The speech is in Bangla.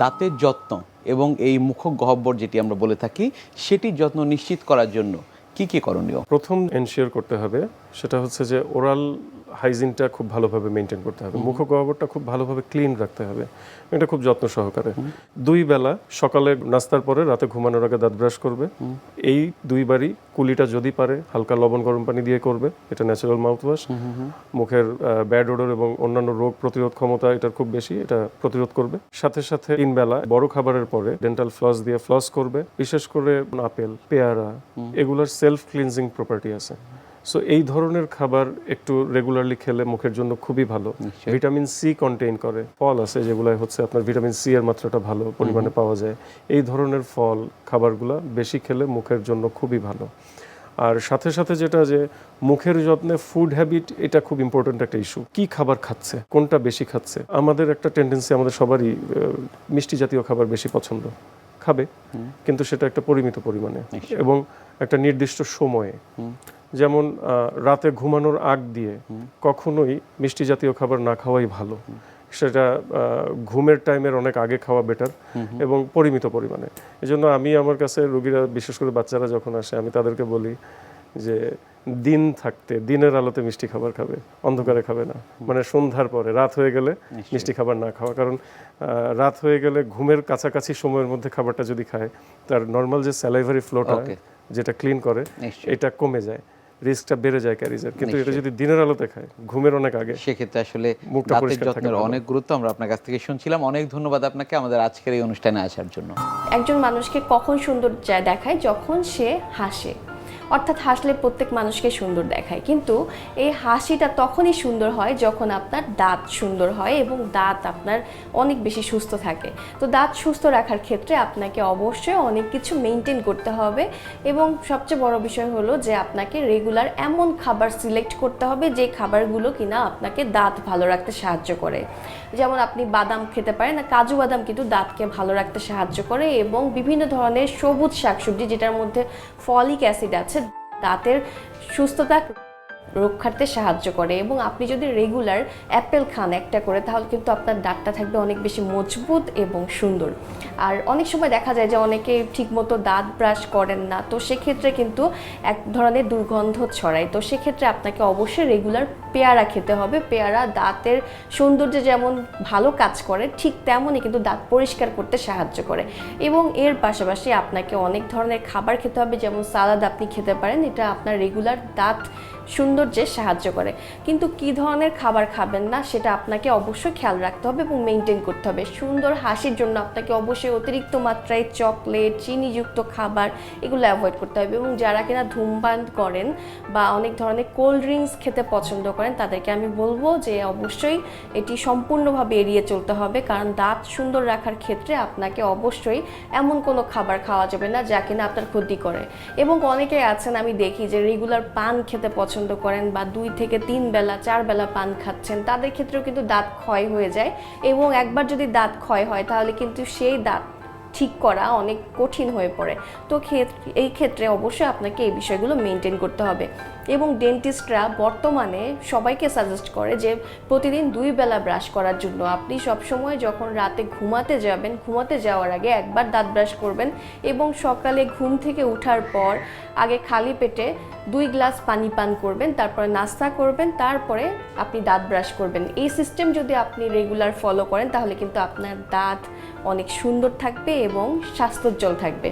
দাঁতের যত্ন এবং এই মুখগহ্বর যেটি আমরা বলে থাকি সেটির যত্ন নিশ্চিত করার জন্য কি কি করণীয়? প্রথম এনশিওর করতে হবে সেটা হচ্ছে যে ওরাল হাইজিনটা খুব ভালোভাবে মেনটেন করতে হবে, মুখগহ্বরটা খুব ভালোভাবে ক্লিন রাখতে হবে, এটা খুব যত্ন সহকারে। 2 বেলা সকালে নাস্তার পরে রাতে ঘুমানোর আগে দাঁত ব্রাশ করবে। এই 2 বারই কুলিটা যদি পারে হালকা লবণ গরম পানি দিয়ে করবে, এটা ন্যাচারাল মাউথ ওয়াশ। মুখের ব্যাড ওডর এবং অন্যান্য রোগ প্রতিরোধ ক্ষমতা এটার খুব বেশি, এটা প্রতিরোধ করবে। সাথে সাথে 3 বেলা বড় খাবারের পরে ডেন্টাল ফ্লস দিয়ে ফ্লস করবে। বিশেষ করে আপেল, পেয়ারা এগুলোর সেলফ ক্লিনজিং প্রপার্টি আছে। সো এই ধরনের খাবার একটু রেগুলারলি খেলে মুখের জন্য খুবই ভালো। ভিটামিন সি কন্টেইন করে ফল আছে যেগুলো হচ্ছে আপনার ভিটামিন সি এর মাত্রাটা ভালো পরিমাণে পাওয়া যায়। এই ধরনের ফল খাবারগুলো বেশি খেলে মুখের জন্য খুবই ভালো। আর সাথে সাথে যেটা যে মুখের যত্নে ফুড হ্যাবিট, এটা খুব ইম্পর্টেন্ট একটা ইস্যু। কি খাবার খাচ্ছে, কোনটা বেশি খাচ্ছে। আমাদের একটা টেন্ডেন্সি, আমাদের সবারই মিষ্টি জাতীয় খাবার বেশি পছন্দ, খাবে, কিন্তু সেটা একটা পরিমিত পরিমাণে এবং একটা নির্দিষ্ট সময়ে। যেমন রাতে ঘুমানোর আগ দিয়ে কখনোই মিষ্টি জাতীয় খাবার না খাওয়াই ভালো। সেটা ঘুমের টাইমের অনেক আগে খাওয়া বেটার এবং পরিমিত পরিমাণে। এই জন্য আমি আমার কাছে রোগীরা, বিশেষ করে বাচ্চারা যখন আসে, আমি তাদেরকে বলি যে দিন থাকতে দিনের আলোতে মিষ্টি খাবার খাবে, অন্ধকারে খাবে না। মানে সন্ধ্যার পরে, রাত হয়ে গেলে মিষ্টি খাবার না খাওয়া। কারণ রাত হয়ে গেলে ঘুমের কাছাকাছি সময়ের মধ্যে খাবারটা যদি খায়, তার নর্মাল যে স্যালাইভারি ফ্লোটা যেটা ক্লিন করে এটা কমে যায়, রিস্কটা বেড়ে যায় ক্যারিজের। কিন্তু এটা যদি দিনের আলোতে খায় ঘুমের অনেক আগে, সেক্ষেত্রে আসলে দাঁতের যত্নের অনেক গুরুত্ব আমরা আপনার কাছ থেকে শুনছিলাম। অনেক ধন্যবাদ আপনাকে আমাদের আজকের এই অনুষ্ঠানে আসার জন্য। একজন মানুষকে কখন সুন্দর দেখায়? যখন সে হাসে। অর্থাৎ হাসলে প্রত্যেক মানুষকে সুন্দর দেখায়, কিন্তু এই হাসিটা তখনই সুন্দর হয় যখন আপনার দাঁত সুন্দর হয় এবং দাঁত আপনার অনেক বেশি সুস্থ থাকে। তো দাঁত সুস্থ রাখার ক্ষেত্রে আপনাকে অবশ্যই অনেক কিছু মেনটেন করতে হবে এবং সবচেয়ে বড় বিষয় হলো যে আপনাকে রেগুলার এমন খাবার সিলেক্ট করতে হবে যে খাবারগুলো কিনা আপনাকে দাঁত ভালো রাখতে সাহায্য করে। যেমন আপনি বাদাম খেতে পারেন, কাজু বাদাম কিন্তু দাঁতকে ভালো রাখতে সাহায্য করে, এবং বিভিন্ন ধরনের সবুজ শাকসবজি যেটার মধ্যে ফলিক অ্যাসিড আছে দাঁতের সুস্থতা রক্ষার্থে সাহায্য করে। এবং আপনি যদি রেগুলার অ্যাপেল খান একটা করে, তাহলে কিন্তু আপনার দাঁতটা থাকবে অনেক বেশি মজবুত এবং সুন্দর। আর অনেক সময় দেখা যায় যে অনেকে ঠিকমতো দাঁত ব্রাশ করেন না, তো সেক্ষেত্রে কিন্তু এক ধরনের দুর্গন্ধ ছড়ায়। তো সেক্ষেত্রে আপনাকে অবশ্যই রেগুলার পেয়ারা খেতে হবে। পেয়ারা দাঁতের সৌন্দর্যে যেমন ভালো কাজ করে, ঠিক তেমনই কিন্তু দাঁত পরিষ্কার করতে সাহায্য করে। এবং এর পাশাপাশি আপনাকে অনেক ধরনের খাবার খেতে হবে, যেমন সালাদ আপনি খেতে পারেন, এটা আপনার রেগুলার দাঁত সৌন্দর্যে সাহায্য করে। কিন্তু কি ধরনের খাবার খাবেন না সেটা আপনাকে অবশ্যই খেয়াল রাখতে হবে এবং মেনটেন করতে হবে। সুন্দর হাসির জন্য আপনাকে অবশ্যই অতিরিক্ত মাত্রায় চকলেট, চিনিযুক্ত খাবার এগুলো অ্যাভয়েড করতে হবে। এবং যারা কিনা ধূমপান করেন বা অনেক ধরনের কোল্ড ড্রিঙ্কস খেতে পছন্দ করেন, তাদেরকে আমি বলবো যে অবশ্যই এটি সম্পূর্ণভাবে এড়িয়ে চলতে হবে, কারণ দাঁত সুন্দর রাখার ক্ষেত্রে আপনাকে অবশ্যই এমন কোনো খাবার খাওয়া যাবে না যা কিনা আপনার ক্ষতি করে। এবং অনেকেই আছেন, আমি দেখি যে রেগুলার পান খেতে পছন্দ করেন বা 2 থেকে 3 বেলা 4 বেলা পান খাচ্ছেন, তাদের ক্ষেত্রেও কিন্তু দাঁত ক্ষয় হয়ে যায়। এবং একবার যদি দাঁত ক্ষয় হয় তাহলে কিন্তু সেই দাঁত ঠিক করা অনেক কঠিন হয়ে পড়ে। তো এই ক্ষেত্রে অবশ্যই আপনাকে এই বিষয়গুলো মেনটেন করতে হবে। এবং ডেন্টিস্টরা বর্তমানে সবাইকে সাজেস্ট করে যে প্রতিদিন 2 বেলা ব্রাশ করার জন্য। আপনি সবসময় যখন রাতে ঘুমাতে যাবেন, ঘুমাতে যাওয়ার আগে একবার দাঁত ব্রাশ করবেন এবং সকালে ঘুম থেকে ওঠার পর আগে খালি পেটে 2 গ্লাস পানি পান করবেন, তারপরে নাস্তা করবেন, তারপরে আপনি দাঁত ব্রাশ করবেন। এই সিস্টেম যদি আপনি রেগুলার ফলো করেন তাহলে কিন্তু আপনার দাঁত অনেক সুন্দর থাকবে এবং স্বাস্থ্যোজ্জ্বল থাকবে।